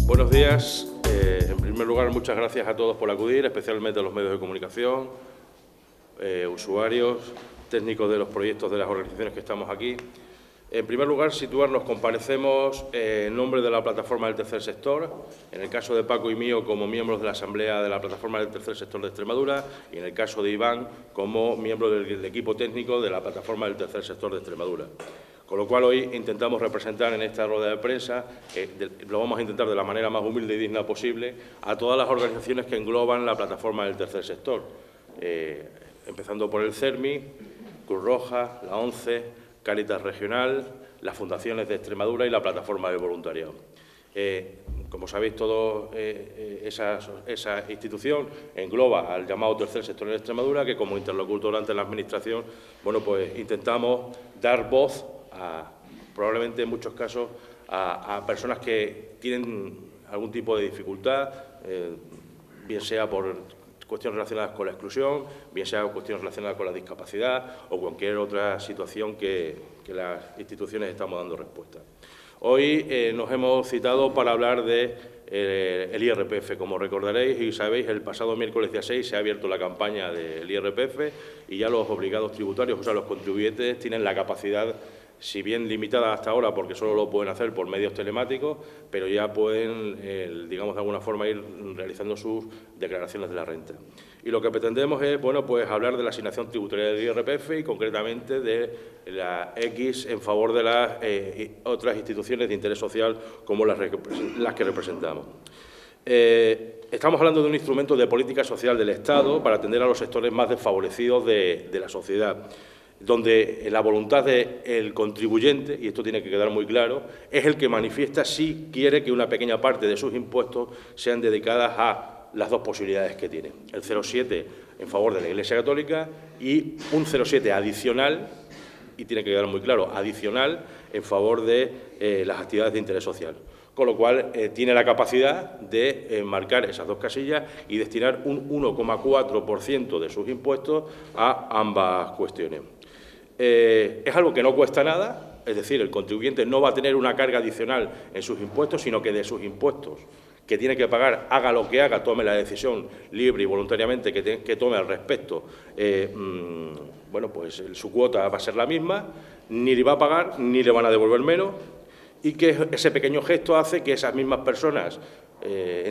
Buenos días. En primer lugar, muchas gracias a todos por acudir, especialmente a los medios de comunicación, usuarios, técnicos de los proyectos de las organizaciones que estamos aquí. En primer lugar, situarnos, comparecemos en nombre de la Plataforma del Tercer Sector, en el caso de Paco y mío como miembros de la Asamblea de la Plataforma del Tercer Sector de Extremadura y en el caso de Iván como miembro del equipo técnico de la Plataforma del Tercer Sector de Extremadura. Con lo cual, hoy intentamos representar en esta rueda de prensa, lo vamos a intentar de la manera más humilde y digna posible, a todas las organizaciones que engloban la Plataforma del Tercer Sector, empezando por el CERMI, Cruz Roja, la ONCE, Cáritas Regional, las fundaciones de Extremadura y la Plataforma de Voluntariado. Como sabéis, toda esa institución engloba al llamado Tercer Sector en Extremadura, que como interlocutor ante la Administración, bueno, pues intentamos dar voz probablemente en muchos casos a personas que tienen algún tipo de dificultad, bien sea por cuestiones relacionadas con la exclusión, bien sea cuestiones relacionadas con la discapacidad o cualquier otra situación que las instituciones estamos dando respuesta. Hoy nos hemos citado para hablar de el IRPF. Como recordaréis y sabéis, el pasado miércoles día 6 se ha abierto la campaña del IRPF y ya los obligados tributarios, o sea, los contribuyentes, tienen la capacidad, si bien limitada hasta ahora porque solo lo pueden hacer por medios telemáticos, pero ya pueden, digamos, de alguna forma ir realizando sus declaraciones de la renta. Y lo que pretendemos es, bueno, pues hablar de la asignación tributaria del IRPF y concretamente de la X en favor de las otras instituciones de interés social como las que representamos. Estamos hablando de un instrumento de política social del Estado para atender a los sectores más desfavorecidos de la sociedad, donde la voluntad del contribuyente, y esto tiene que quedar muy claro, es el que manifiesta si quiere que una pequeña parte de sus impuestos sean dedicadas a las dos posibilidades que tiene. El 0,7 en favor de la Iglesia Católica y un 0,7 adicional, y tiene que quedar muy claro, adicional en favor de las actividades de interés social. Con lo cual, tiene la capacidad de marcar esas dos casillas y destinar un 1,4% de sus impuestos a ambas cuestiones. Es algo que no cuesta nada, es decir, el contribuyente no va a tener una carga adicional en sus impuestos, sino que de sus impuestos que tiene que pagar, haga lo que haga, tome la decisión libre y voluntariamente que tome al respecto, bueno, pues su cuota va a ser la misma, ni le va a pagar, ni le van a devolver menos, y que ese pequeño gesto hace que esas mismas personas,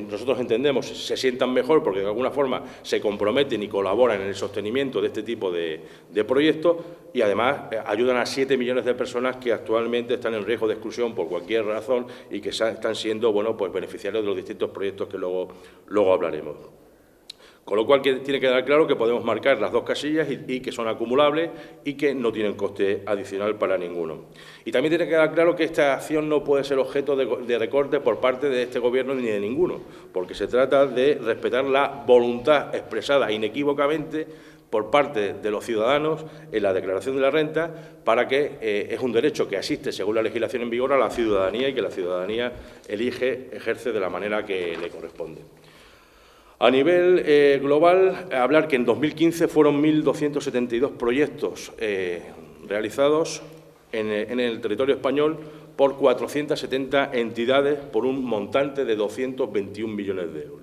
nosotros entendemos, se sientan mejor porque de alguna forma se comprometen y colaboran en el sostenimiento de este tipo de proyectos y además ayudan a 7 millones de personas que actualmente están en riesgo de exclusión por cualquier razón y que están siendo, bueno, pues beneficiarios de los distintos proyectos que luego hablaremos. Con lo cual tiene que quedar claro que podemos marcar las dos casillas y que son acumulables y que no tienen coste adicional para ninguno. Y también tiene que quedar claro que esta acción no puede ser objeto de recorte por parte de este Gobierno ni de ninguno, porque se trata de respetar la voluntad expresada inequívocamente por parte de los ciudadanos en la declaración de la renta para que es un derecho que asiste, según la legislación en vigor, a la ciudadanía y que la ciudadanía ejerce de la manera que le corresponde. A nivel global, hablar que en 2015 fueron 1.272 proyectos realizados en el territorio español por 470 entidades por un montante de 221 millones de euros.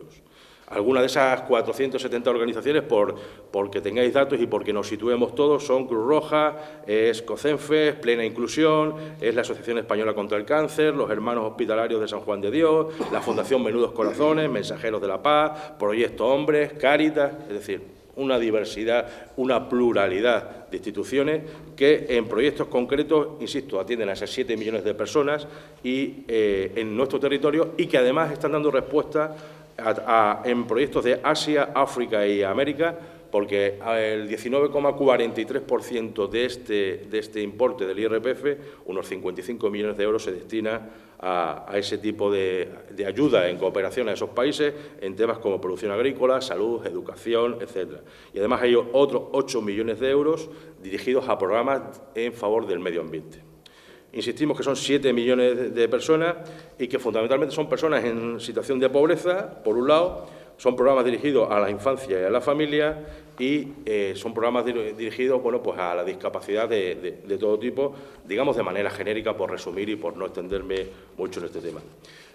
Algunas de esas 470 organizaciones, porque tengáis datos y porque nos situemos todos, son Cruz Roja, es COCENFE, es Plena Inclusión, es la Asociación Española contra el Cáncer, los Hermanos Hospitalarios de San Juan de Dios, la Fundación Menudos Corazones, Mensajeros de la Paz, Proyecto Hombres, Cáritas, es decir, una diversidad, una pluralidad de instituciones que en proyectos concretos, insisto, atienden a esas 7 millones de personas y en nuestro territorio y que además están dando respuesta en proyectos de Asia, África y América, porque el 19,43% de este importe del IRPF, unos 55 millones de euros, se destina a ese tipo de ayuda en cooperación a esos países en temas como producción agrícola, salud, educación, etcétera. Y además hay otros 8 millones de euros dirigidos a programas en favor del medio ambiente. Insistimos que son 7 millones de personas y que fundamentalmente son personas en situación de pobreza, por un lado, son programas dirigidos a la infancia y a la familia y son programas dirigidos bueno, pues a la discapacidad de todo tipo, digamos de manera genérica, por resumir y por no extenderme mucho en este tema.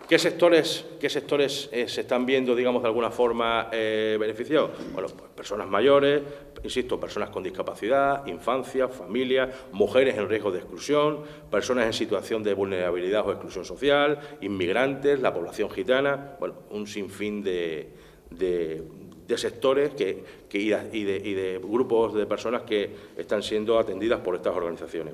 ¿Qué sectores se están viendo, digamos, de alguna forma beneficiados? Bueno, pues personas mayores, insisto, personas con discapacidad, infancia, familia, mujeres en riesgo de exclusión, personas en situación de vulnerabilidad o exclusión social, inmigrantes, la población gitana, bueno, un sinfín de sectores y de grupos de personas que están siendo atendidas por estas organizaciones.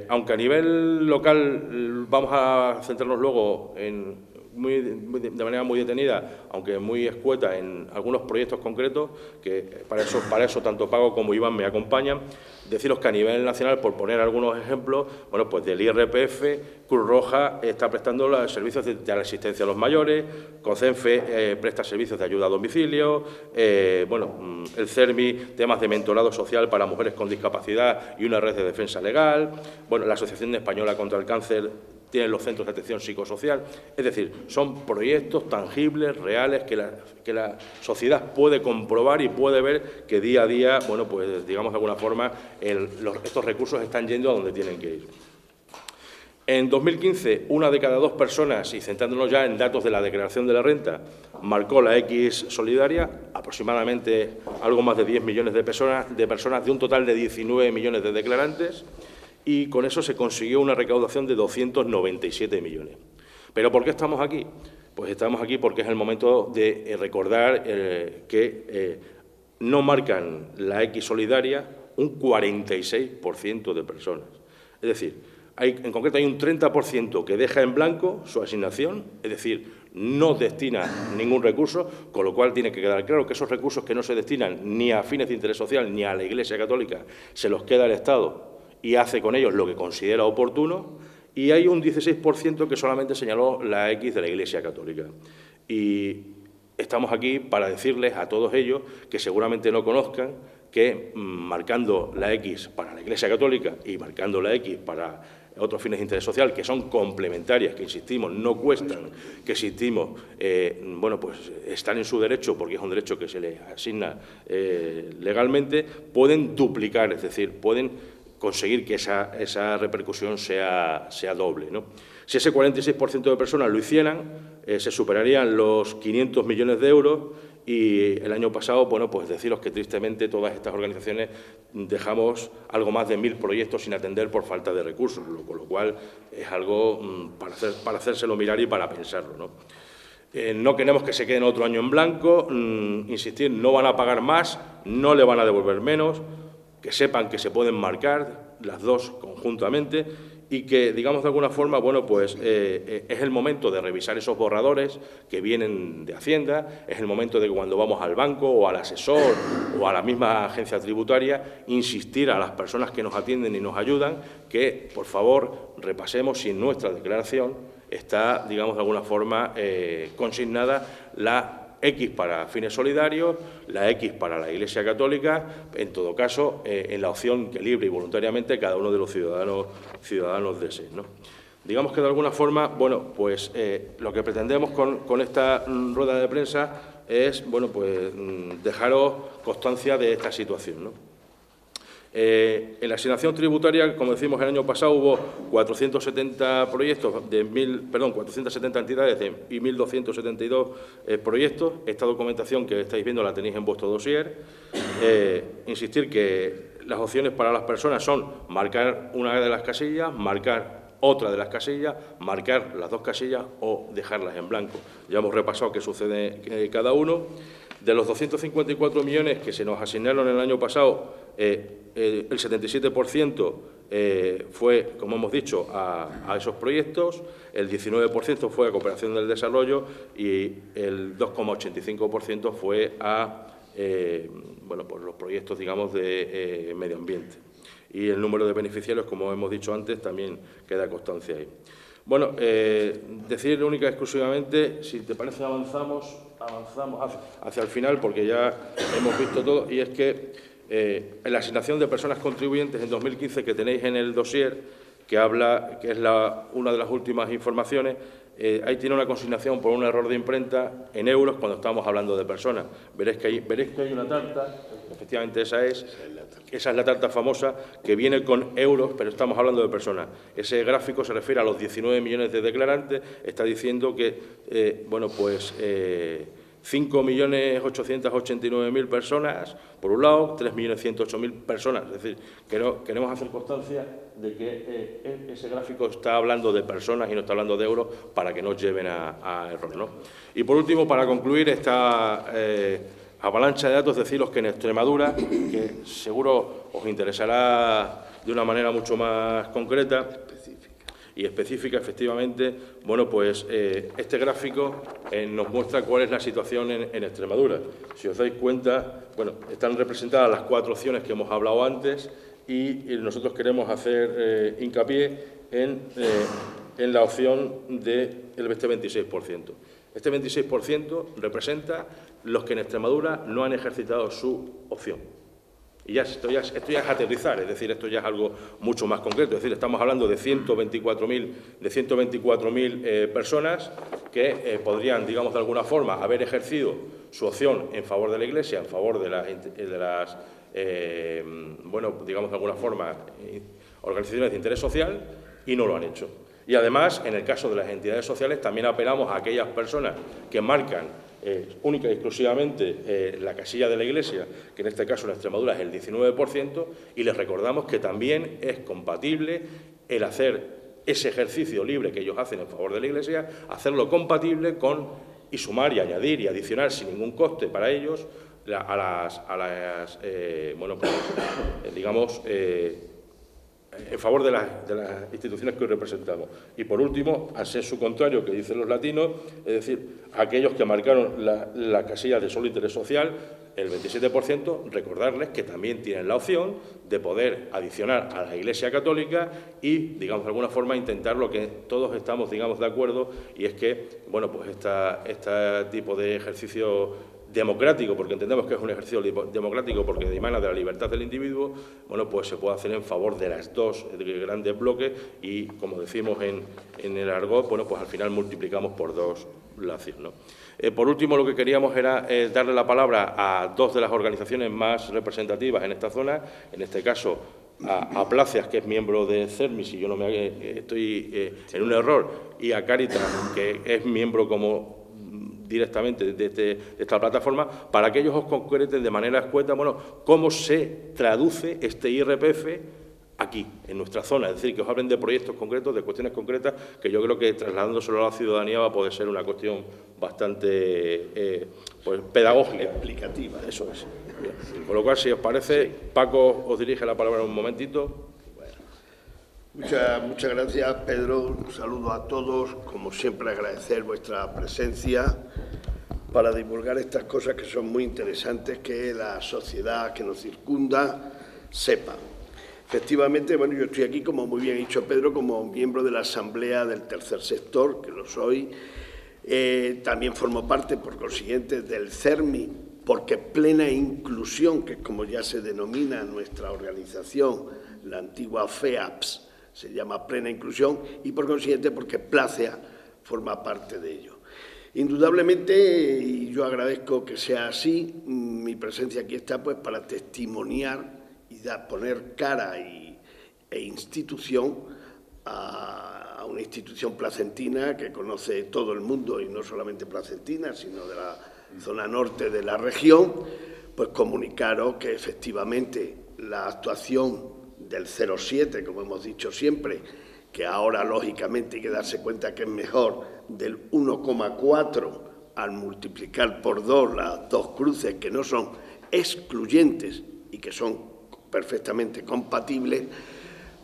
Aunque a nivel local vamos a centrarnos luego de manera muy detenida, aunque muy escueta, en algunos proyectos concretos, que para eso tanto Paco como Iván me acompañan. Deciros que a nivel nacional, por poner algunos ejemplos, bueno, pues del IRPF, Cruz Roja está prestando los servicios de la asistencia a los mayores, COCENFE presta servicios de ayuda a domicilio, bueno, el CERMI, temas de mentorado social para mujeres con discapacidad y una red de defensa legal, bueno, la Asociación Española contra el Cáncer tiene los centros de atención psicosocial. Es decir, son proyectos tangibles, reales, que la sociedad puede comprobar y puede ver que día a día, bueno, pues digamos de alguna forma, estos recursos están yendo a donde tienen que ir. En 2015, 1 de cada 2 personas, y centrándonos ya en datos de la declaración de la renta, marcó la X solidaria, aproximadamente algo más de 10 millones de personas de un total de 19 millones de declarantes, y con eso se consiguió una recaudación de 297 millones. ¿Pero por qué estamos aquí? Pues estamos aquí porque es el momento de recordar que no marcan la X solidaria un 46% de personas. Es decir, en concreto hay un 30% que deja en blanco su asignación, es decir, no destina ningún recurso, con lo cual tiene que quedar claro que esos recursos que no se destinan ni a fines de interés social ni a la Iglesia Católica se los queda el Estado y hace con ellos lo que considera oportuno, y hay un 16% que solamente señaló la X de la Iglesia Católica. Y estamos aquí para decirles a todos ellos que seguramente no conozcan que marcando la X para la Iglesia Católica y marcando la X para otros fines de interés social, que son complementarias, que insistimos, no cuestan, que insistimos, bueno, pues están en su derecho, porque es un derecho que se les asigna legalmente, pueden duplicar, es decir, pueden conseguir que esa repercusión sea doble, ¿no? Si ese 46% de personas lo hicieran, se superarían los 500 millones de euros y el año pasado, bueno, pues deciros que tristemente todas estas organizaciones dejamos algo más de 1000 proyectos sin atender por falta de recursos, con lo cual es algo para hacérselo mirar y para pensarlo, ¿no? No queremos que se queden otro año en blanco, insistir, no van a pagar más, no le van a devolver menos, que sepan que se pueden marcar las dos conjuntamente y que, digamos de alguna forma, bueno, pues es el momento de revisar esos borradores que vienen de Hacienda, es el momento de que cuando vamos al banco o al asesor o a la misma agencia tributaria, insistir a las personas que nos atienden y nos ayudan que, por favor, repasemos si en nuestra declaración está, digamos de alguna forma, consignada la X para fines solidarios, la X para la Iglesia Católica, en todo caso, en la opción que libre y voluntariamente cada uno de los ciudadanos desee, ¿no? Digamos que de alguna forma, bueno, pues lo que pretendemos con esta rueda de prensa es, bueno, pues dejaros constancia de esta situación, ¿no? En la asignación tributaria, como decimos, el año pasado hubo 470 proyectos 470 entidades y 1.272 proyectos. Esta documentación que estáis viendo la tenéis en vuestro dossier. Insistir que las opciones para las personas son marcar una de las casillas, marcar otra de las casillas, marcar las dos casillas o dejarlas en blanco. Ya hemos repasado qué sucede cada uno. De los 254 millones que se nos asignaron el año pasado, el 77% fue, como hemos dicho, a esos proyectos, el 19% fue a cooperación del desarrollo y el 2,85% fue a bueno, pues los proyectos, digamos, de medio ambiente. Y el número de beneficiarios, como hemos dicho antes, también queda constancia ahí. Bueno, decir única y exclusivamente, si te parece avanzamos hacia el final, porque ya hemos visto todo, y es que en la asignación de personas contribuyentes en 2015 que tenéis en el dossier, que habla, que es una de las últimas informaciones. Ahí tiene una consignación por un error de imprenta en euros cuando estamos hablando de personas. Veréis que hay una tarta, efectivamente esa es la tarta famosa, que viene con euros, pero estamos hablando de personas. Ese gráfico se refiere a los 19 millones de declarantes, está diciendo que, 5.889.000 personas, por un lado, 3.108.000 personas. Es decir, queremos hacer constancia de que ese gráfico está hablando de personas y no está hablando de euros para que no os lleven a error, ¿no? Y, por último, para concluir esta avalancha de datos, deciros que en Extremadura, que seguro os interesará de una manera mucho más concreta y específica, efectivamente, este gráfico nos muestra cuál es la situación en Extremadura. Si os dais cuenta, están representadas las 4 opciones que hemos hablado antes y nosotros queremos hacer hincapié en la opción del 26%. Este 26% representa los que en Extremadura no han ejercitado su opción. Y esto ya es aterrizar, es decir, esto ya es algo mucho más concreto. Es decir, estamos hablando de 124.000 personas que podrían, digamos, de alguna forma, haber ejercido su opción en favor de la Iglesia, en favor de las digamos, de alguna forma, organizaciones de interés social, y no lo han hecho. Y además, en el caso de las entidades sociales, también apelamos a aquellas personas que marcan única y exclusivamente la casilla de la Iglesia, que en este caso en Extremadura es el 19%, y les recordamos que también es compatible el hacer ese ejercicio libre que ellos hacen en favor de la Iglesia, hacerlo compatible con, y sumar y añadir y adicionar sin ningún coste para ellos en favor de las instituciones que hoy representamos. Y, por último, al ser su contrario, que dicen los latinos, es decir, aquellos que marcaron la casilla de solo interés social, el 27%, recordarles que también tienen la opción de poder adicionar a la Iglesia Católica y, digamos, de alguna forma, intentar lo que todos estamos, digamos, de acuerdo, y es que, este tipo de ejercicio democrático, porque entendemos que es un ejercicio democrático porque emana de la libertad del individuo, se puede hacer en favor de las dos grandes bloques y, como decimos en el argot, al final multiplicamos por 2 la acción, ¿no? Por último, lo que queríamos era darle la palabra a 2 de las organizaciones más representativas en esta zona, en este caso a Placeas, que es miembro de CERMI, si yo no estoy en un error, y a Cáritas, que es miembro directamente de esta plataforma, para que ellos os concreten de manera escueta, cómo se traduce este IRPF aquí, en nuestra zona. Es decir, que os hablen de proyectos concretos, de cuestiones concretas, que yo creo que trasladándoselo a la ciudadanía va a poder ser una cuestión bastante pedagógica. Explicativa. Eso es. Bien. Con lo cual, si os parece, Paco os dirige la palabra un momentito. Muchas gracias, Pedro. Un saludo a todos. Como siempre, agradecer vuestra presencia para divulgar estas cosas que son muy interesantes, que la sociedad que nos circunda sepa. Efectivamente, yo estoy aquí, como muy bien ha dicho Pedro, como miembro de la Asamblea del Tercer Sector, que lo soy. También formo parte, por consiguiente, del CERMI, porque plena inclusión, que es como ya se denomina nuestra organización, la antigua FEAPS, se llama Plena Inclusión, y por consiguiente porque Placea forma parte de ello. Indudablemente, y yo agradezco que sea así, mi presencia aquí está para testimoniar y poner cara e institución a una institución placentina que conoce todo el mundo, y no solamente placentina, sino de la zona norte de la región, pues comunicaros que efectivamente la actuación del 0,7, como hemos dicho siempre, que ahora lógicamente hay que darse cuenta que es mejor, del 1,4 al multiplicar por 2 las 2 cruces que no son excluyentes y que son perfectamente compatibles,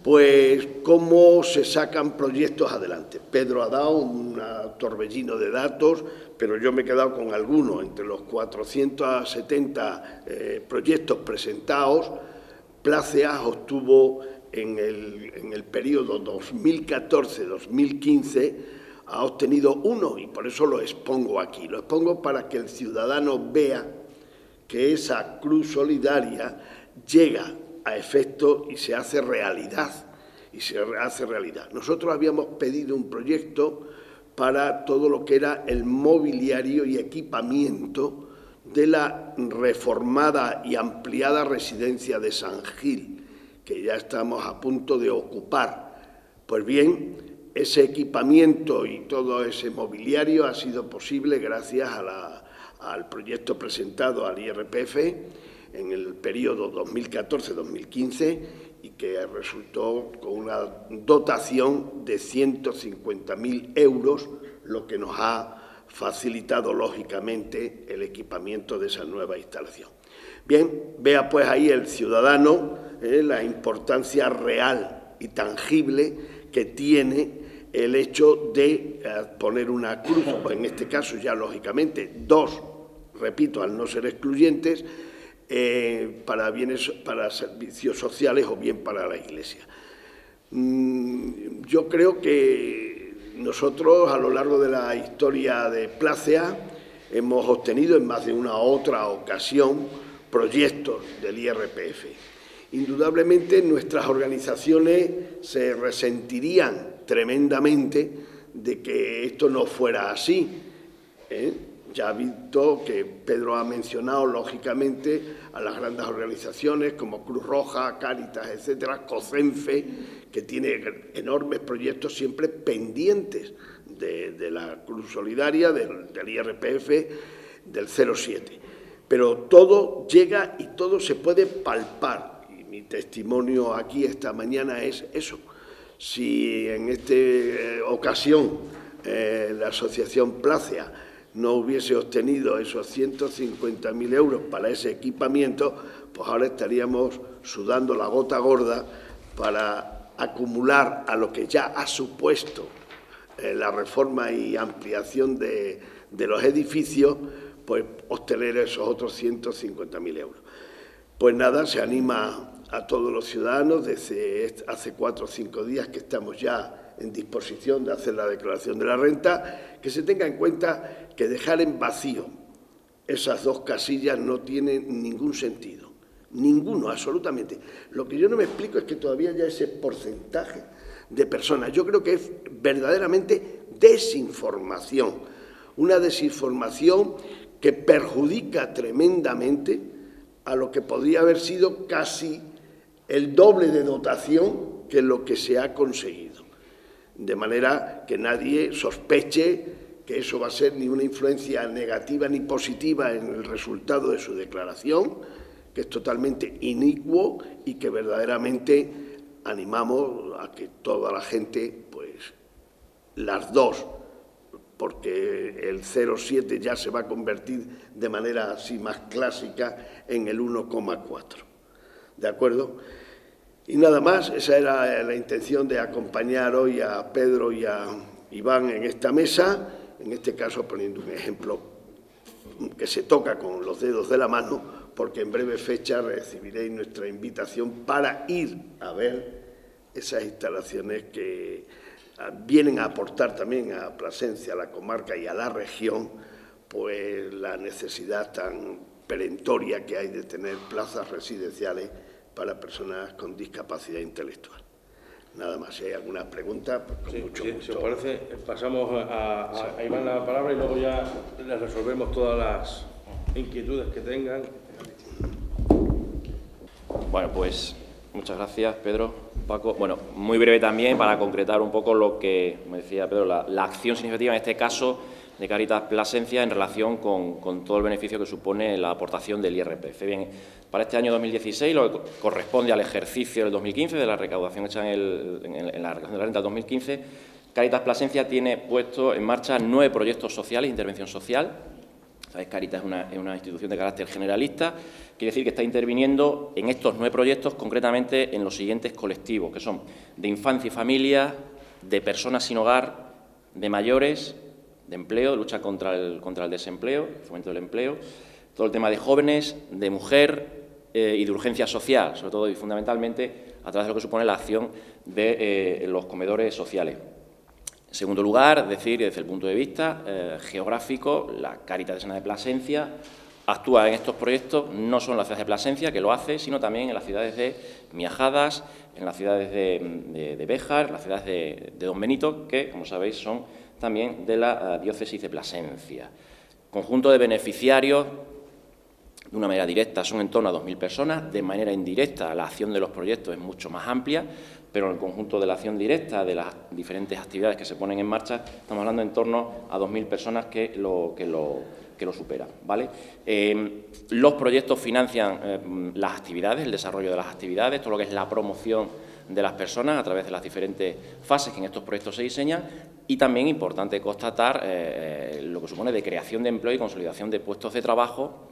pues cómo se sacan proyectos adelante. Pedro ha dado un torbellino de datos, pero yo me he quedado con algunos. Entre los 470 proyectos presentados, Placeas obtuvo en el periodo 2014-2015, ha obtenido 1, y por eso lo expongo aquí. Lo expongo para que el ciudadano vea que esa cruz solidaria llega a efecto y se hace realidad. y se hace realidad. Nosotros habíamos pedido un proyecto para todo lo que era el mobiliario y equipamiento de la reformada y ampliada residencia de San Gil, que ya estamos a punto de ocupar. Pues bien, ese equipamiento y todo ese mobiliario ha sido posible gracias al proyecto presentado al IRPF en el periodo 2014-2015 y que resultó con una dotación de 150.000 euros, lo que nos ha facilitado, lógicamente, el equipamiento de esa nueva instalación. Bien, vea pues ahí el ciudadano la importancia real y tangible que tiene el hecho de poner una cruz, o en este caso ya lógicamente dos, repito, al no ser excluyentes, para servicios sociales o bien para la Iglesia. Yo creo que nosotros a lo largo de la historia de Plácea hemos obtenido en más de una otra ocasión proyectos del IRPF. Indudablemente nuestras organizaciones se resentirían tremendamente de que esto no fuera así. Ya ha visto que Pedro ha mencionado, lógicamente, a las grandes organizaciones como Cruz Roja, Cáritas, etcétera, COCENFE, que tiene enormes proyectos siempre pendientes de la Cruz Solidaria, del IRPF, del 07. Pero todo llega y todo se puede palpar. Y mi testimonio aquí esta mañana es eso. Si en esta ocasión la Asociación Plácea no hubiese obtenido esos 150.000 euros para ese equipamiento, pues ahora estaríamos sudando la gota gorda para acumular a lo que ya ha supuesto la reforma y ampliación de los edificios, pues obtener esos otros 150.000 euros. Pues nada, se anima a todos los ciudadanos, desde hace 4 o 5 días que estamos ya en disposición de hacer la declaración de la renta, que se tenga en cuenta que dejar en vacío esas dos casillas no tiene ningún sentido, ninguno, absolutamente. Lo que yo no me explico es que todavía haya ese porcentaje de personas. Yo creo que es verdaderamente desinformación, una desinformación que perjudica tremendamente a lo que podría haber sido casi el doble de dotación que lo que se ha conseguido. De manera que nadie sospeche que eso va a ser ni una influencia negativa ni positiva en el resultado de su declaración, que es totalmente inicuo y que verdaderamente animamos a que toda la gente, pues las dos, porque el 0,7 ya se va a convertir de manera así más clásica en el 1,4. ¿De acuerdo? Y nada más, esa era la intención de acompañar hoy a Pedro y a Iván en esta mesa, en este caso poniendo un ejemplo que se toca con los dedos de la mano, porque en breve fecha recibiréis nuestra invitación para ir a ver esas instalaciones que vienen a aportar también a Plasencia, a la comarca y a la región, pues la necesidad tan perentoria que hay de tener plazas residenciales para personas con discapacidad intelectual. Nada más, si hay alguna pregunta, pues con mucho gusto. Si os parece, pasamos a Iván la palabra y luego ya les resolvemos todas las inquietudes que tengan. Bueno, pues muchas gracias, Pedro, Paco. Bueno, muy breve también para concretar un poco lo que, como decía Pedro, la acción significativa en este caso de Cáritas Plasencia en relación con todo el beneficio que supone la aportación del IRPF. Bien, para este año 2016, lo que corresponde al ejercicio del 2015, de la recaudación hecha en la recaudación de la renta del 2015, Cáritas Plasencia tiene puesto en marcha 9 proyectos sociales de intervención social. ¿Sabéis? Cáritas es una institución de carácter generalista, quiere decir que está interviniendo en estos 9 proyectos, concretamente en los siguientes colectivos, que son de infancia y familia, de personas sin hogar, de mayores, de empleo, de lucha contra el desempleo, fomento del empleo, todo el tema de jóvenes, de mujer y de urgencia social, sobre todo y fundamentalmente a través de lo que supone la acción de los comedores sociales. En segundo lugar, decir, desde el punto de vista geográfico, la Cáritas de Plasencia actúa en estos proyectos no solo en la ciudad de Plasencia, que lo hace, sino también en las ciudades de Miajadas, en las ciudades de Béjar, en las ciudades de Don Benito, que, como sabéis, son también de la diócesis de Plasencia. Conjunto de beneficiarios, de una manera directa, son en torno a 2.000 personas. De manera indirecta, la acción de los proyectos es mucho más amplia, pero en el conjunto de la acción directa, de las diferentes actividades que se ponen en marcha, estamos hablando en torno a 2.000 personas que lo superan, ¿vale? Los proyectos financian las actividades, el desarrollo de las actividades, todo lo que es la promoción de las personas a través de las diferentes fases que en estos proyectos se diseñan, y también importante constatar lo que supone de creación de empleo y consolidación de puestos de trabajo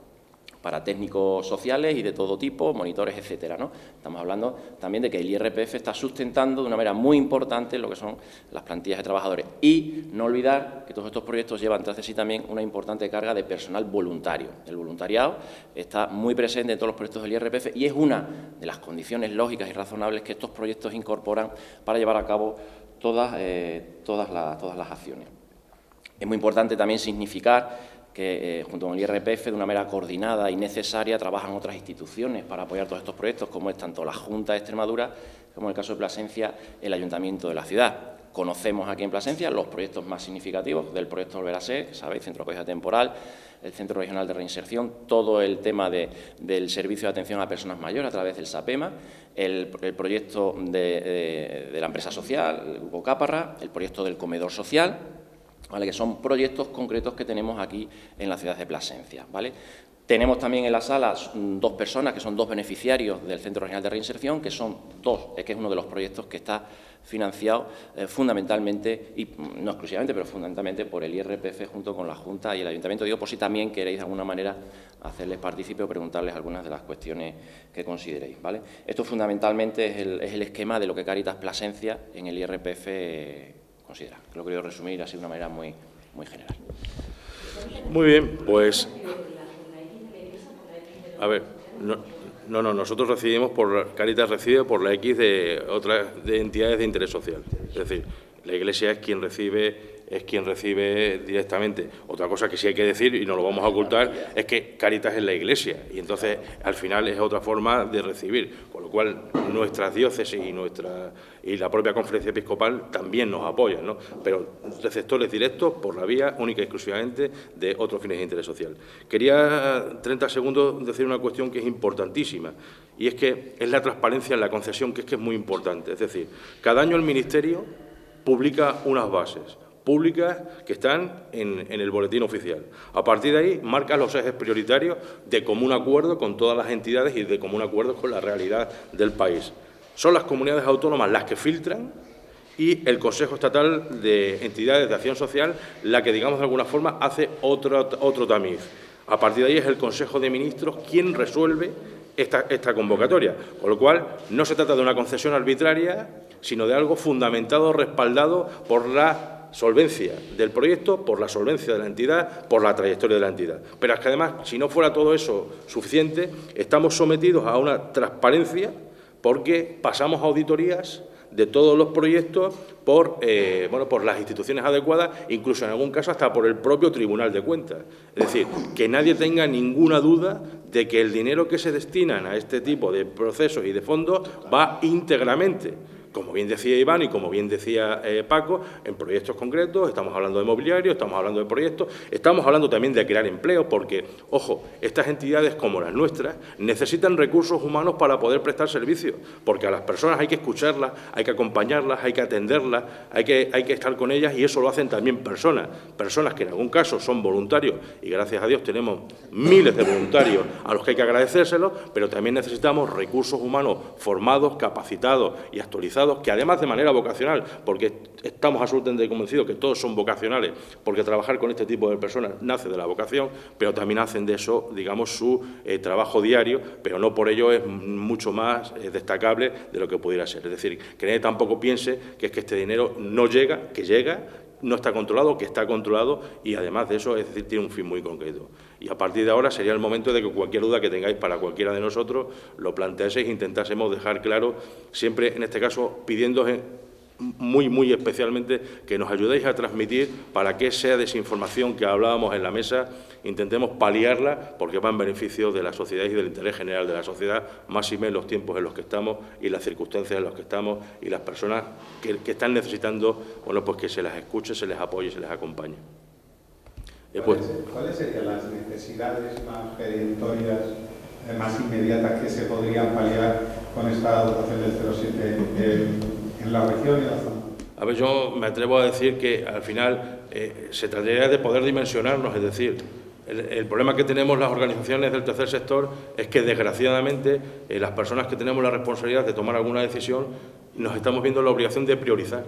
para técnicos sociales y de todo tipo, monitores, etcétera, ¿no? Estamos hablando también de que el IRPF está sustentando de una manera muy importante lo que son las plantillas de trabajadores. Y no olvidar que todos estos proyectos llevan tras de sí también una importante carga de personal voluntario. El voluntariado está muy presente en todos los proyectos del IRPF y es una de las condiciones lógicas y razonables que estos proyectos incorporan para llevar a cabo todas las acciones. Es muy importante también significar que junto con el IRPF, de una manera coordinada y necesaria, trabajan otras instituciones para apoyar todos estos proyectos, como es tanto la Junta de Extremadura como, en el caso de Plasencia, el Ayuntamiento de la ciudad. Conocemos aquí en Plasencia los proyectos más significativos del proyecto Volver a Ser, que sabéis, Centro de Acogida Temporal, el Centro Regional de Reinserción, todo el tema del servicio de atención a personas mayores a través del SAPEMA, el proyecto de la empresa social, el Grupo Cáparra, el proyecto del comedor social, ¿vale? Que son proyectos concretos que tenemos aquí en la ciudad de Plasencia, ¿vale? Tenemos también en la sala 2 personas que son 2 beneficiarios del Centro Regional de Reinserción, que son que es uno de los proyectos que está financiado fundamentalmente, y no exclusivamente, pero fundamentalmente por el IRPF junto con la Junta y el Ayuntamiento. Digo, por si también queréis de alguna manera hacerles partícipe o preguntarles algunas de las cuestiones que consideréis, ¿vale? Esto fundamentalmente es el esquema de lo que Cáritas Plasencia en el IRPF considera. Lo he querido resumir así de una manera muy general. Muy bien, pues, a ver, nosotros recibimos Cáritas recibe por la X de otras entidades de interés social. Es decir, la Iglesia es quien recibe directamente. Otra cosa que sí hay que decir, y no lo vamos a ocultar, es que Cáritas es la Iglesia, y entonces al final es otra forma de recibir, con lo cual nuestras diócesis y la propia Conferencia Episcopal también nos apoyan, ¿no? Pero receptores directos por la vía única y exclusivamente de otros fines de interés social. Quería 30 segundos decir una cuestión que es importantísima, y es que es la transparencia en la concesión, que es muy importante. Es decir, cada año el Ministerio publica unas bases públicas que están en el boletín oficial. A partir de ahí marca los ejes prioritarios de común acuerdo con todas las entidades y de común acuerdo con la realidad del país. Son las comunidades autónomas las que filtran y el Consejo Estatal de Entidades de Acción Social la que, digamos, de alguna forma hace otro tamiz. A partir de ahí es el Consejo de Ministros quien resuelve esta convocatoria, con lo cual no se trata de una concesión arbitraria, sino de algo fundamentado, respaldado por la solvencia del proyecto, por la solvencia de la entidad, por la trayectoria de la entidad. Pero es que además, si no fuera todo eso suficiente, estamos sometidos a una transparencia porque pasamos auditorías de todos los proyectos por las instituciones adecuadas, incluso en algún caso hasta por el propio Tribunal de Cuentas. Es decir, que nadie tenga ninguna duda de que el dinero que se destinan a este tipo de procesos y de fondos va íntegramente, como bien decía Iván y como bien decía Paco, en proyectos concretos. Estamos hablando de mobiliario, estamos hablando de proyectos, estamos hablando también de crear empleo, porque, ojo, estas entidades como las nuestras necesitan recursos humanos para poder prestar servicios, porque a las personas hay que escucharlas, hay que acompañarlas, hay que atenderlas, hay que estar con ellas, y eso lo hacen también personas que en algún caso son voluntarios, y gracias a Dios tenemos miles de voluntarios a los que hay que agradecérselos, pero también necesitamos recursos humanos formados, capacitados y actualizados, que además de manera vocacional, porque estamos absolutamente convencidos que todos son vocacionales, porque trabajar con este tipo de personas nace de la vocación, pero también hacen de eso, digamos, su trabajo diario, pero no por ello es mucho más destacable de lo que pudiera ser. Es decir, que nadie tampoco piense que es que este dinero no llega, que llega, no está controlado, que está controlado, y además de eso, es decir, tiene un fin muy concreto. Y a partir de ahora sería el momento de que cualquier duda que tengáis para cualquiera de nosotros lo planteaseis e intentásemos dejar claro, siempre en este caso pidiendo muy especialmente que nos ayudéis a transmitir para que esa desinformación que hablábamos en la mesa intentemos paliarla, porque va en beneficio de la sociedad y del interés general de la sociedad, más y menos los tiempos en los que estamos y las circunstancias en las que estamos y las personas que están necesitando, bueno, pues que se las escuche, se les apoye, se les acompañe. ¿Cuáles serían las necesidades más perentorias, más inmediatas que se podrían paliar con esta dotación del 0,7 en la región y en la zona? A ver, yo me atrevo a decir que al final se trataría de poder dimensionarnos, es decir, el problema que tenemos las organizaciones del tercer sector es que, desgraciadamente, las personas que tenemos la responsabilidad de tomar alguna decisión nos estamos viendo la obligación de priorizar.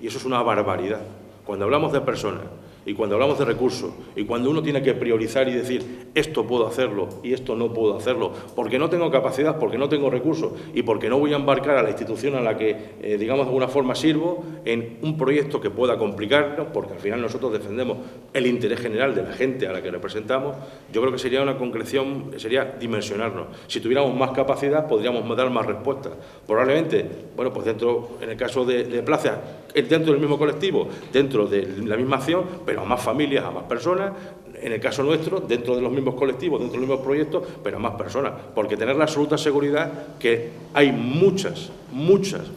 Y eso es una barbaridad. Cuando hablamos de personas y cuando hablamos de recursos y cuando uno tiene que priorizar y decir esto puedo hacerlo y esto no puedo hacerlo porque no tengo capacidad, porque no tengo recursos y porque no voy a embarcar a la institución a la que, digamos, de alguna forma sirvo en un proyecto que pueda complicarnos, porque al final nosotros defendemos el interés general de la gente a la que representamos, yo creo que sería una concreción, sería dimensionarnos. Si tuviéramos más capacidad podríamos dar más respuestas. Probablemente, bueno, pues dentro, en el caso de plazas, dentro del mismo colectivo, dentro de la misma acción, pero a más familias, a más personas, en el caso nuestro, dentro de los mismos colectivos, dentro de los mismos proyectos, pero a más personas, porque tener la absoluta seguridad que hay muchas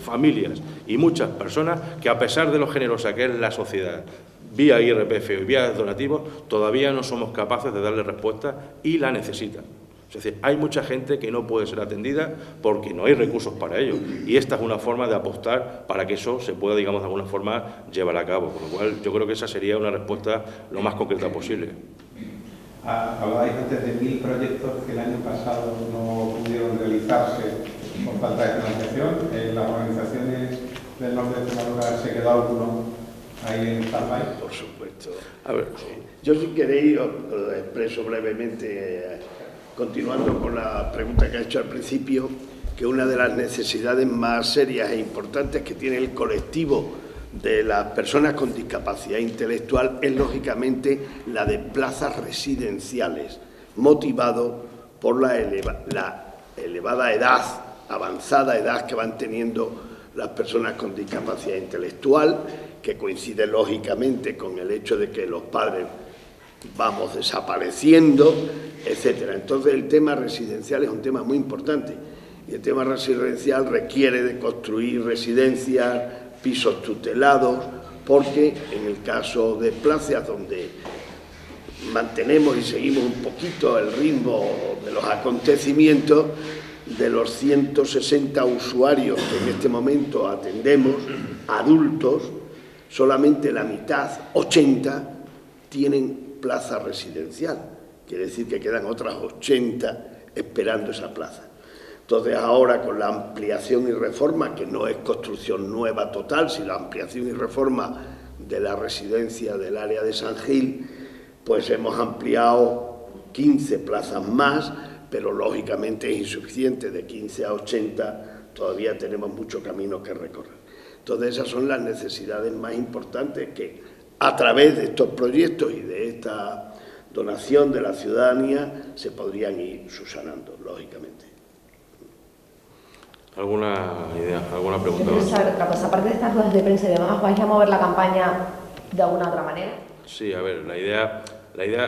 familias y muchas personas que, a pesar de lo generosa que es la sociedad, vía IRPF y vía donativos, todavía no somos capaces de darle respuesta y la necesitan. Es decir, hay mucha gente que no puede ser atendida porque no hay recursos para ello. Y esta es una forma de apostar para que eso se pueda, digamos, de alguna forma llevar a cabo. Con lo cual, yo creo que esa sería una respuesta lo más concreta posible. Hablabais antes de 1000 proyectos que el año pasado no pudieron realizarse por falta de financiación. En las organizaciones del norte de Extremadura se quedó alguno ahí en stand-by. Por supuesto. A ver, yo, si queréis, os expreso brevemente, continuando con la pregunta que ha hecho al principio, que una de las necesidades más serias e importantes que tiene el colectivo de las personas con discapacidad intelectual es, lógicamente, la de plazas residenciales, motivado por la elevada edad, avanzada edad que van teniendo las personas con discapacidad intelectual, que coincide lógicamente con el hecho de que los padres vamos desapareciendo, etcétera. Entonces, el tema residencial es un tema muy importante y el tema residencial requiere de construir residencias, pisos tutelados, porque en el caso de plazas donde mantenemos y seguimos un poquito el ritmo de los acontecimientos, de los 160 usuarios que en este momento atendemos, adultos, solamente la mitad, 80, tienen plaza residencial. Quiere decir que quedan otras 80 esperando esa plaza. Entonces, ahora, con la ampliación y reforma, que no es construcción nueva total, sino la ampliación y reforma de la residencia del área de San Gil, pues hemos ampliado 15 plazas más, pero lógicamente es insuficiente. De 15 a 80 todavía tenemos mucho camino que recorrer. Entonces, esas son las necesidades más importantes que, a través de estos proyectos y de esta donación de la ciudadanía, se podrían ir subsanando, lógicamente. ¿Alguna idea, alguna pregunta? Yo quiero saber otra cosa. Aparte de estas ruedas de prensa y demás, ¿vais a mover la campaña de alguna otra manera? Sí, a ver, la idea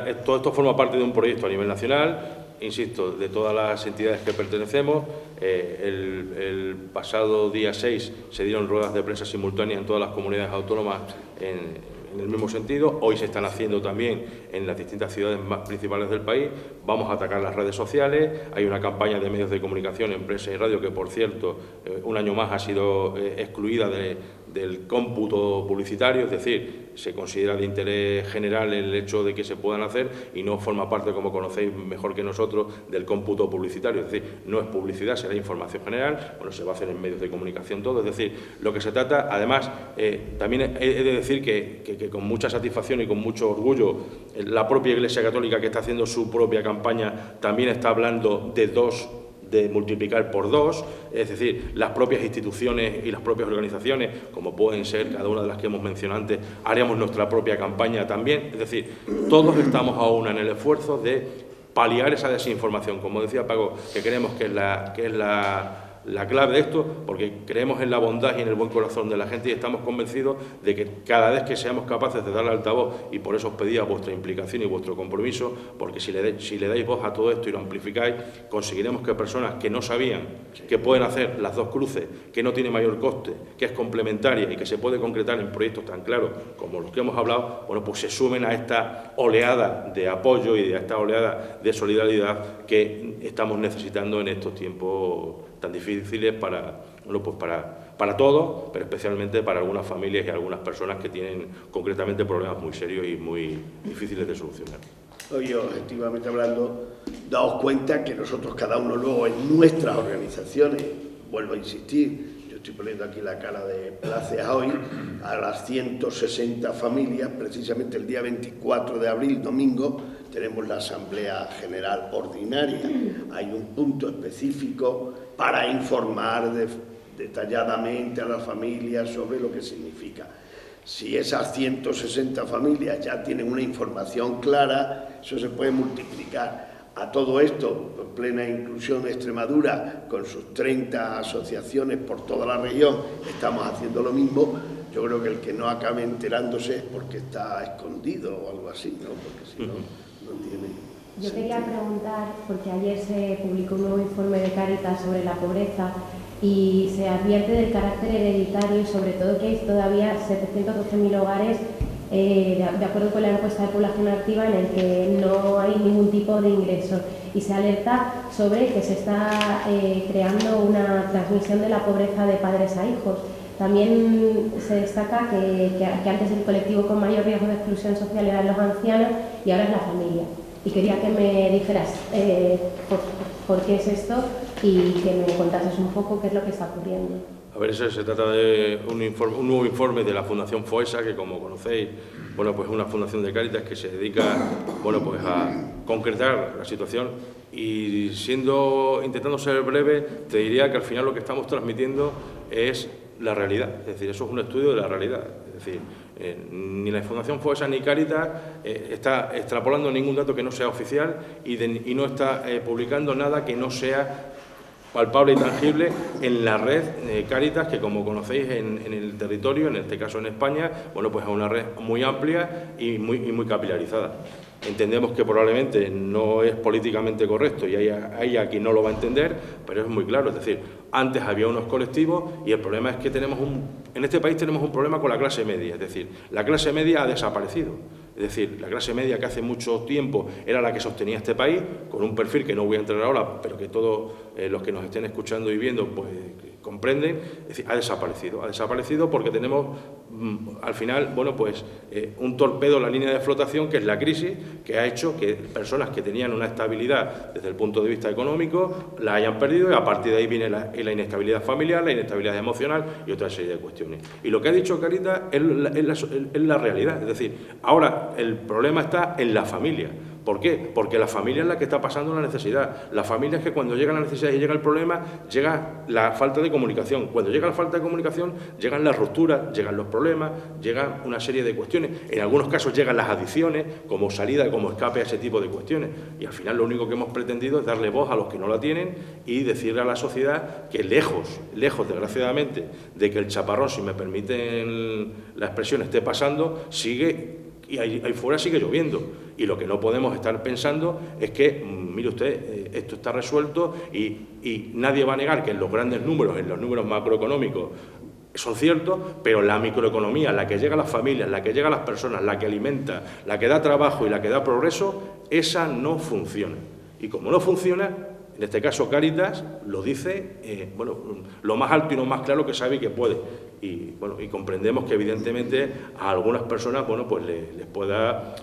es, todo esto forma parte de un proyecto a nivel nacional, insisto, de todas las entidades que pertenecemos. El pasado día 6 se dieron ruedas de prensa simultáneas en todas las comunidades autónomas en el mismo sentido. Hoy se están haciendo también en las distintas ciudades más principales del país. Vamos a atacar las redes sociales. Hay una campaña de medios de comunicación, empresa y radio, que, por cierto, un año más ha sido excluida del cómputo publicitario, es decir, se considera de interés general el hecho de que se puedan hacer y no forma parte, como conocéis mejor que nosotros, del cómputo publicitario, es decir, no es publicidad, será información general, bueno, se va a hacer en medios de comunicación todo, es decir, lo que se trata, además, también he de decir que con mucha satisfacción y con mucho orgullo, la propia Iglesia Católica, que está haciendo su propia campaña, también está hablando de multiplicar por 2, es decir, las propias instituciones y las propias organizaciones, como pueden ser cada una de las que hemos mencionado antes, haríamos nuestra propia campaña también, es decir, todos estamos a una en el esfuerzo de paliar esa desinformación, como decía Paco, que creemos que es la la clave de esto, porque creemos en la bondad y en el buen corazón de la gente y estamos convencidos de que cada vez que seamos capaces de darle altavoz, y por eso os pedía vuestra implicación y vuestro compromiso, porque si le dais voz a todo esto y lo amplificáis, conseguiremos que personas que no sabían que pueden hacer las dos cruces, que no tiene mayor coste, que es complementaria y que se puede concretar en proyectos tan claros como los que hemos hablado, bueno, pues se sumen a esta oleada de apoyo y a esta oleada de solidaridad que estamos necesitando en estos tiempos tan difíciles para todos, pero especialmente para algunas familias y algunas personas que tienen concretamente problemas muy serios y muy difíciles de solucionar. Hoy, objetivamente hablando, daos cuenta que nosotros, cada uno luego en nuestras organizaciones, vuelvo a insistir, yo estoy poniendo aquí la cara de Placeas hoy, a las 160 familias, precisamente el día 24 de abril, domingo, tenemos la Asamblea General Ordinaria. Hay un punto específico para informar detalladamente a las familias sobre lo que significa. Si esas 160 familias ya tienen una información clara, eso se puede multiplicar. A todo esto, Plena Inclusión de Extremadura, con sus 30 asociaciones por toda la región, estamos haciendo lo mismo. Yo creo que el que no acabe enterándose es porque está escondido o algo así, ¿no? Porque si no, no tiene Yo quería preguntar, porque ayer se publicó un nuevo informe de Cáritas sobre la pobreza y se advierte del carácter hereditario y sobre todo que hay todavía 712.000 hogares, de acuerdo con la encuesta de población activa, en el que no hay ningún tipo de ingreso. Y se alerta sobre que se está creando una transmisión de la pobreza de padres a hijos. También se destaca que antes el colectivo con mayor riesgo de exclusión social eran los ancianos y ahora es la familia. Y quería que me dijeras por qué es esto y que me contases un poco qué es lo que está ocurriendo. A ver, se trata de un nuevo informe de la Fundación FOESA, que como conocéis, bueno, pues es una fundación de Cáritas que se dedica, bueno, pues a concretar la situación y intentando ser breve, te diría que al final lo que estamos transmitiendo es la realidad, es decir, eso es un estudio de la realidad, es decir, ni la Fundación FOESA ni Cáritas está extrapolando ningún dato que no sea oficial y no está publicando nada que no sea palpable y tangible en la red Cáritas, que como conocéis en el territorio, en este caso en España, bueno, pues es una red muy amplia y muy capilarizada. Entendemos que probablemente no es políticamente correcto y hay a quien no lo va a entender, pero es muy claro, es decir, antes había unos colectivos y el problema es que en este país tenemos un problema con la clase media, es decir, la clase media ha desaparecido. Es decir, la clase media que hace mucho tiempo era la que sostenía este país, con un perfil que no voy a entrar ahora, pero que todos los que nos estén escuchando y viendo pues comprenden, es decir, ha desaparecido porque tenemos al final, bueno, pues un torpedo en la línea de flotación, que es la crisis, que ha hecho que personas que tenían una estabilidad desde el punto de vista económico la hayan perdido y a partir de ahí viene la inestabilidad familiar, la inestabilidad emocional y otra serie de cuestiones. Y lo que ha dicho Cáritas es la realidad, es decir, ahora el problema está en la familia. ¿Por qué? Porque la familia es la que está pasando la necesidad. La familia es que cuando llega la necesidad y llega el problema, llega la falta de comunicación. Cuando llega la falta de comunicación, llegan las rupturas, llegan los problemas, llegan una serie de cuestiones. En algunos casos llegan las adicciones, como salida, como escape a ese tipo de cuestiones. Y al final lo único que hemos pretendido es darle voz a los que no la tienen y decirle a la sociedad que lejos, desgraciadamente, de que el chaparrón, si me permiten la expresión, esté pasando, sigue. Y ahí fuera sigue lloviendo. Y lo que no podemos estar pensando es que, mire usted, esto está resuelto y nadie va a negar que en los grandes números, en los números macroeconómicos, son ciertos, pero la microeconomía, la que llega a las familias, la que llega a las personas, la que alimenta, la que da trabajo y la que da progreso, esa no funciona. Y como no funciona, en este caso Cáritas lo dice, bueno, lo más alto y lo más claro que sabe y que puede. Y bueno, y comprendemos que evidentemente a algunas personas, bueno, pues les pueda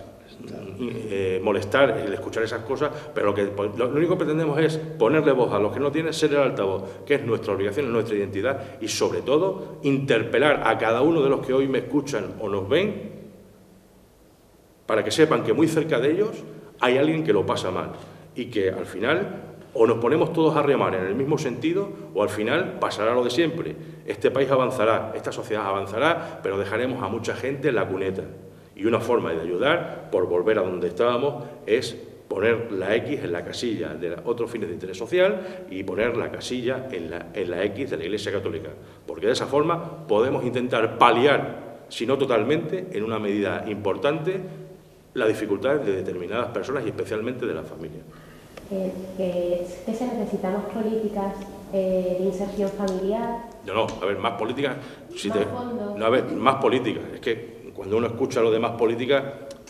molestar el escuchar esas cosas, pero lo único que pretendemos es ponerle voz a los que no tienen, ser el altavoz, que es nuestra obligación, es nuestra identidad, y sobre todo interpelar a cada uno de los que hoy me escuchan o nos ven, para que sepan que muy cerca de ellos hay alguien que lo pasa mal y que al final o nos ponemos todos a remar en el mismo sentido o al final pasará lo de siempre. Este país avanzará, esta sociedad avanzará, pero dejaremos a mucha gente en la cuneta. Y una forma de ayudar, por volver a donde estábamos, es poner la X en la casilla de otros fines de interés social y poner la casilla en la X de la Iglesia Católica, porque de esa forma podemos intentar paliar, si no totalmente, en una medida importante, las dificultades de determinadas personas y especialmente de las familias. ¿Que se necesitan más políticas de inserción familiar? No, a ver, más políticas. Fondos. No, a ver, más políticas. Es que cuando uno escucha lo de más políticas,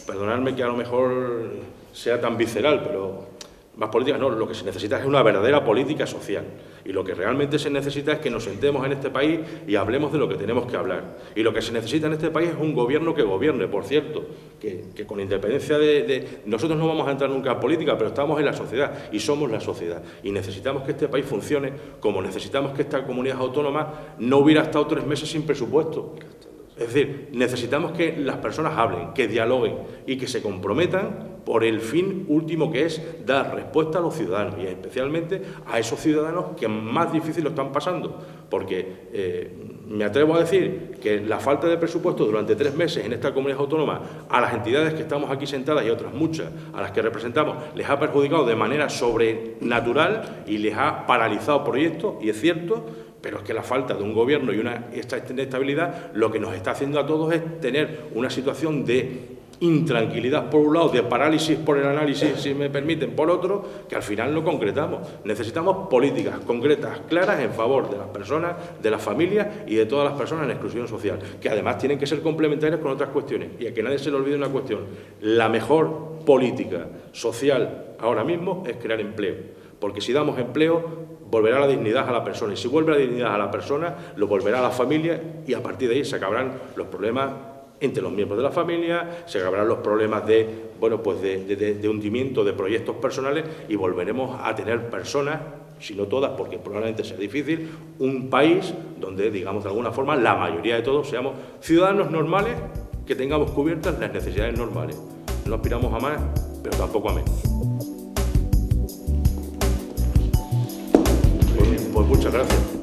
perdonadme que a lo mejor sea tan visceral, pero más políticas no, lo que se necesita es una verdadera política social. Y lo que realmente se necesita es que nos sentemos en este país y hablemos de lo que tenemos que hablar. Y lo que se necesita en este país es un gobierno que gobierne, por cierto, que con independencia de... Nosotros no vamos a entrar nunca en política, pero estamos en la sociedad y somos la sociedad. Y necesitamos que este país funcione como necesitamos que esta comunidad autónoma no hubiera estado 3 meses sin presupuesto. Es decir, necesitamos que las personas hablen, que dialoguen y que se comprometan por el fin último, que es dar respuesta a los ciudadanos y especialmente a esos ciudadanos que más difícil lo están pasando. Porque me atrevo a decir que la falta de presupuesto durante 3 meses en esta comunidad autónoma a las entidades que estamos aquí sentadas y otras muchas a las que representamos les ha perjudicado de manera sobrenatural y les ha paralizado proyectos, y es cierto. Pero es que la falta de un gobierno y una inestabilidad lo que nos está haciendo a todos es tener una situación de intranquilidad por un lado, de parálisis por el análisis, si me permiten, por otro, que al final no concretamos. Necesitamos políticas concretas, claras, en favor de las personas, de las familias y de todas las personas en exclusión social, que además tienen que ser complementarias con otras cuestiones. Y a que nadie se le olvide una cuestión: la mejor política social ahora mismo es crear empleo. Porque si damos empleo, volverá la dignidad a la persona. Y si vuelve la dignidad a la persona, lo volverá a la familia y a partir de ahí se acabarán los problemas entre los miembros de la familia, se acabarán los problemas de hundimiento de proyectos personales y volveremos a tener personas, si no todas, porque probablemente sea difícil, un país donde, digamos de alguna forma, la mayoría de todos seamos ciudadanos normales que tengamos cubiertas las necesidades normales. No aspiramos a más, pero tampoco a menos. Pues muchas gracias.